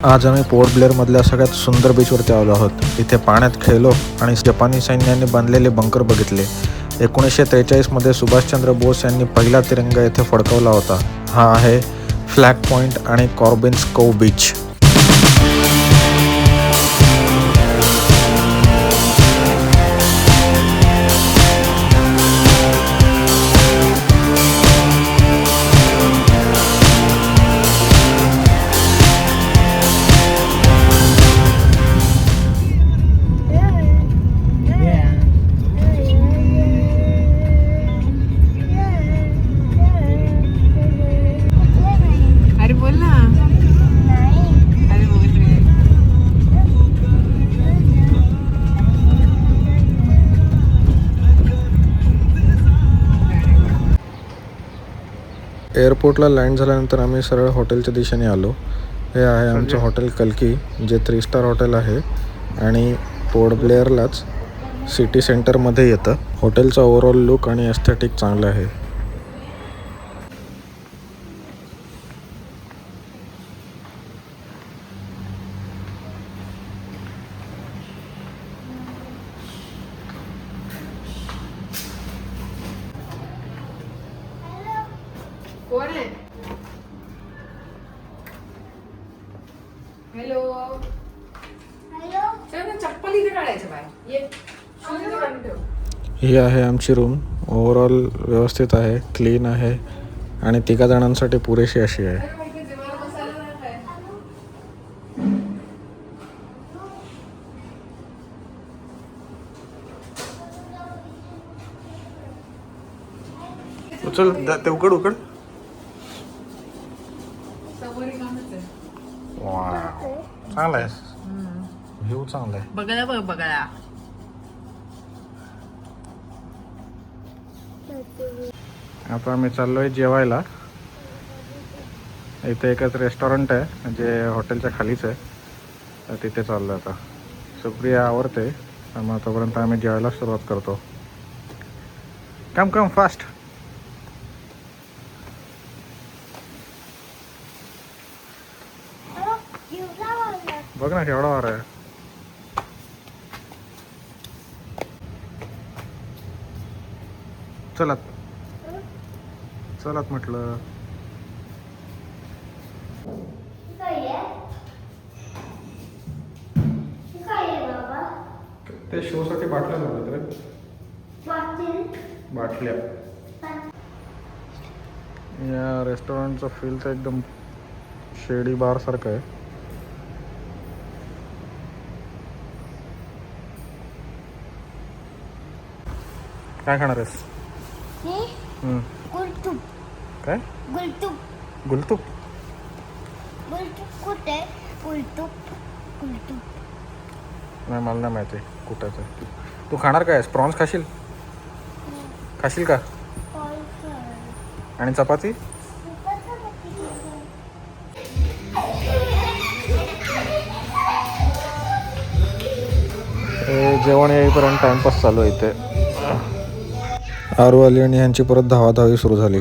आज आम्ही पोर्ट ब्लेअरमधल्या सगळ्यात सुंदर बीचवरती आलो आहोत. इथे पाण्यात खेळलो आणि जपानी सैन्याने बांधलेले बंकर बघितले. 1943मध्ये सुभाषचंद्र बोस यांनी पहिला तिरंगा येथे फडकवला होता. हा आहे फ्लॅग पॉईंट आणि कॉर्बिन्स कोव्ह बीच. एअरपोर्टला लँड झाल्यानंतर आम्ही सरळ हॉटेलच्या दिशेने आलो. हे आहे आमचं हॉटेल कल्की, जे 3 स्टार हॉटेल आहे आणि पोर्ट ब्लेअरलाच सिटी सेंटरमध्ये येतं. हॉटेलचा ओव्हरऑल लुक आणि एस्थेटिक चांगलं आहे. कोण आहे? हॅलो हॅलो, चप्पल इथे काढायचं बाय. ये शूज इथे काढून ठेव. ही आहे आमची रूम. ओव्हरऑल व्यवस्थित आहे, क्लीन आहे आणि 3 जणांसाठी पुरेशी अशी आहे. चल ते उकड उकड. चांगला आहे, व्ह्यू चांगला आहे. बघायला बघ बघायला. आता आम्ही चाललोय जेवायला. इथे एकच रेस्टॉरंट आहे जे हॉटेलच्या खालीच आहे, तर तिथे चाललो आता. सुप्रिया आवडते, मग तोपर्यंत आम्ही जेवायला सुरुवात करतो. कम कम फास्ट. बघ ना केवढा वार आहे. चलात चलात म्हटलं. ते शो साठी बाटल्या लावल्यात रे, बाटल्या. या रेस्टॉरंटचा फील तर एकदम शेडी बार सारखं आहे. काय खाणार आहेस? गुलतूप. काय गुलतूप? गुलतूप? गुलतूप कुठे? गुलतूप गुलतूप नाही, मला नाही माहिती कुठाचं. तू खाणार काय? प्रॉन्स खाशील? खाशील का? आणि चपाती? जेवण येईपर्यंत टाइमपास चालू आहे इथे. आरू आली आणि ह्यांची परत धावाधावी सुरू झाली.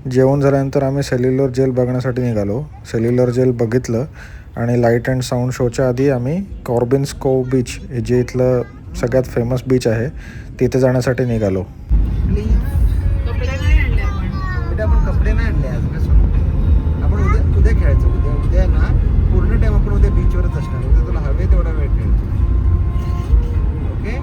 जेवण झाल्यानंतर आम्ही सेल्युलर जेल बघण्यासाठी निघालो. सेल्युलर जेल बघितलं आणि लाईट अँड साऊंड शोच्या आधी आम्ही कॉर्बिन्स कोव्ह बीच, जे इथलं सगळ्यात फेमस बीच आहे, तिथे जाण्यासाठी निघालो. आपण कपडे नाही आणले आज. आपण उद्या खेळायचं. उद्या ना पूर्ण टाइम आपण उद्या बीचवरच असणार. उद्या तुला हवे तेवढा वेळ खेळतो. ओके.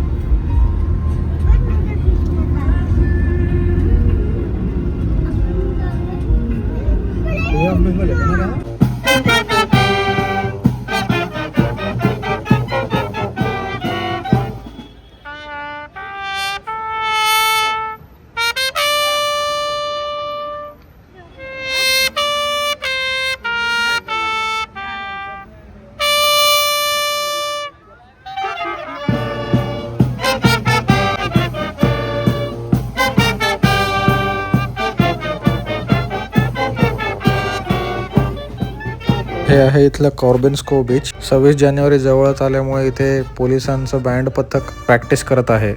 हे आहे इथलं कॉर्बेन्स्को बीच. 26 जानेवारी जवळच आल्यामुळे इथे पोलिसांचं बँड पथक प्रॅक्टिस करत आहे.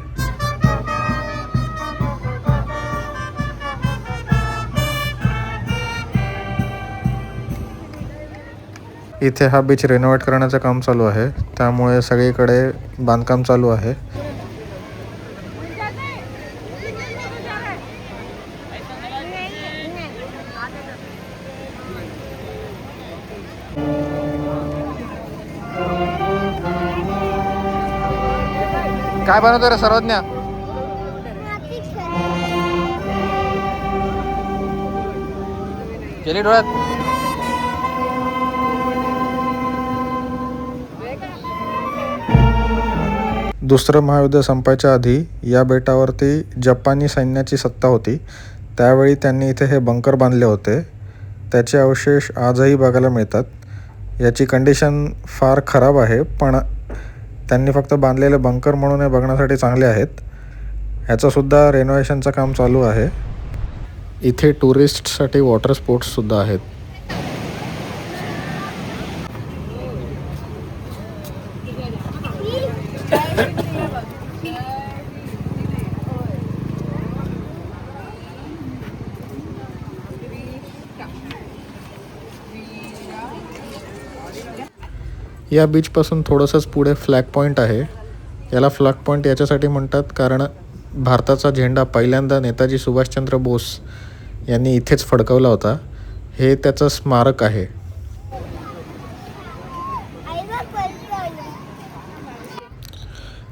इथे हा बीच रेनोव्हेट करण्याचं काम चालू आहे, त्यामुळे सगळीकडे बांधकाम चालू आहे. काय बनवतो रे सर्वज्ञ? गेली डोळ्यात. दुसरं महायुद्ध संपायच्या आधी या बेटावरती जपानी सैन्याची सत्ता होती. त्यावेळी त्यांनी इथे हे बंकर बांधले होते. त्याचे अवशेष आजही बघायला मिळतात. याची कंडिशन फार खराब आहे, पण त्यांनी फक्त बांधलेले बंकर म्हणून हे बघण्यासाठी चांगले आहेत. ह्याचंसुद्धा रेनोव्हेशनचं काम चालू आहे. इथे टुरिस्टसाठी वॉटर स्पोर्ट्ससुद्धा आहेत. या बीचपासून थोडंसंच पुढे फ्लॅग पॉईंट आहे. याला फ्लॅग पॉईंट याच्यासाठी म्हणतात कारण भारताचा झेंडा पहिल्यांदा नेताजी सुभाषचंद्र बोस यांनी इथेच फडकवला होता. हे त्याचं स्मारक आहे.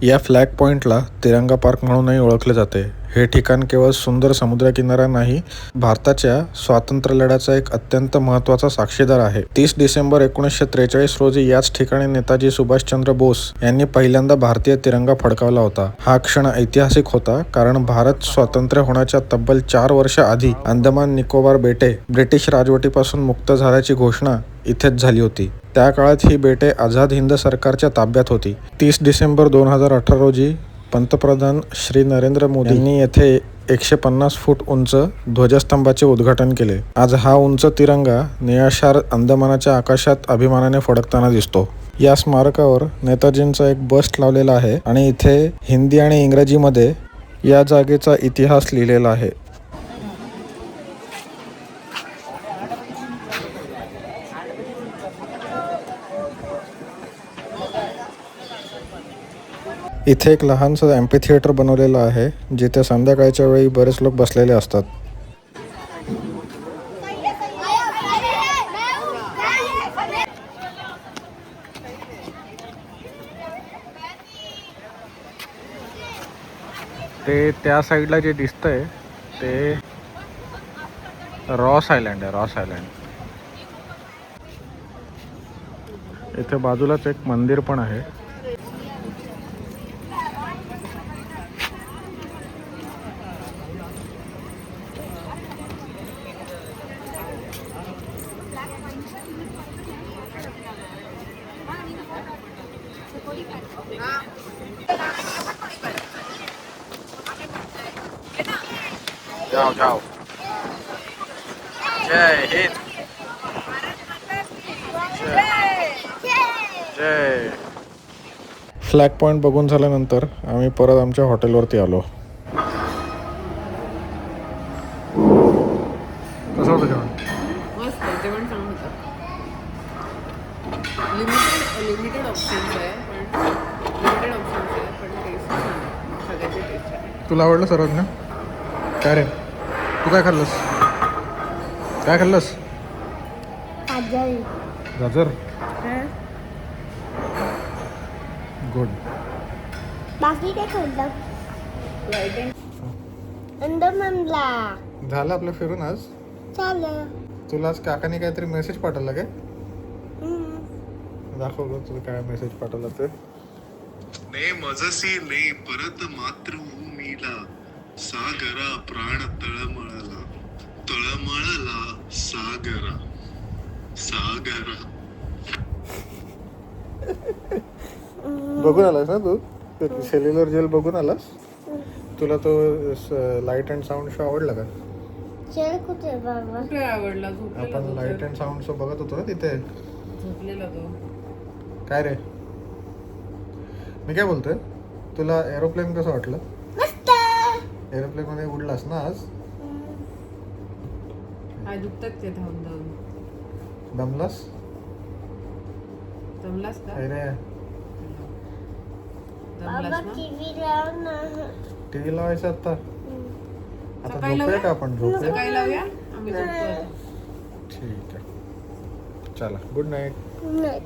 या फ्लॅग पॉईंटला तिरंगा पार्क म्हणूनही ओळखले जाते. हे ठिकाण केवळ सुंदर समुद्रकिनारा नाही, भारताच्या स्वातंत्र्य लढ्याचा एक अत्यंत महत्त्वाचा साक्षीदार आहे. 30 डिसेंबर 1943 रोजी याच ठिकाणी नेताजी सुभाषचंद्र बोस यांनी पहिल्यांदा भारतीय तिरंगा फडकावला होता. हा क्षण ऐतिहासिक होता कारण भारत स्वातंत्र्य होण्याच्या तब्बल 4 वर्ष आधी अंदमान निकोबार बेटे ब्रिटिश राजवटीपासून मुक्त झाल्याची घोषणा इथेच झाली होती. त्या काळात ही बेटे आझाद हिंद सरकारच्या ताब्यात होती. 30 डिसेंबर 2018 रोजी पंतप्रधान श्री नरेंद्र मोदी यांनी येथे 150 फूट उंच ध्वजस्तंभाचे उद्घाटन केले. आज हा उंच तिरंगा निळाशार अंदमानाच्या आकाशात अभिमानाने फडकताना दिसतो. या स्मारकावर नेताजींचा एक बस्ट लावलेला आहे आणि इथे हिंदी आणि इंग्रजीमध्ये या जागेचा इतिहास लिहिलेला आहे. इथे एक लहानसं एम्पी थिएटर बनवलेलं आहे, जिथे संध्याकाळच्या वेळी बरेच लोक बसलेले असतात. ते त्या साईडला जे दिसतंय ते रॉस आयलँड आहे. Ross island. इथे बाजूलाच एक मंदिर पण आहे. जाओ जाओ. जय हिंद. जय. फ्लॅग पॉईंट बघून झाल्यानंतर आम्ही परत आमच्या हॉटेलवरती आलो. कसं होतं जेवण? मस्त जेवण चांगलं होतं. लिमिटेड ऑप्शन्स आहे पण टेस्ट सगळ्याची टेस्ट आहे. तुला आवडलं सर्वज्ञ? काय रे, तू काय खाल्लंस? काय खाल्लंस? गाजर. गुड. बाकी काय खाल्लं? अंदमानला. झालं आपलं फिरून आज. चालेल. तुला आज काकाने काहीतरी मेसेज पाठवला काय? दाखव ग तुला काय मेसेज पाठवला ते. ने मजसी ने परत मातृभूमीला सागरा प्राण तळमळला तळमळला सागरा सागरा. बघून आलास ना तू? सेल्युलर जेल बघून आलास? तुला तो लाईट अँड साऊंड शो आवडला का? चल कुठे बाबा? कुठे आवडला? आपण लाईट अँड साऊंड शो बघत होतो ना तिथे. झोपलेला तो. काय रे मी काय बोलतोय तुला एरोप्लेन कसं वाटलं मस्त. एरोप्लेन मध्ये उडलास ना आज पाय दुखतात ते धावून धावून. दमलास जमलास का? काय रे जमलास बाबा ना? टीव्ही लाव ना. टीव्ही लावायचं आता आता सकाळी झोपूया लावूया? का आपण झोपूया सकाळी लावूया आम्ही झोपतो आता. ठीक आहे चला गुड नाईट नाही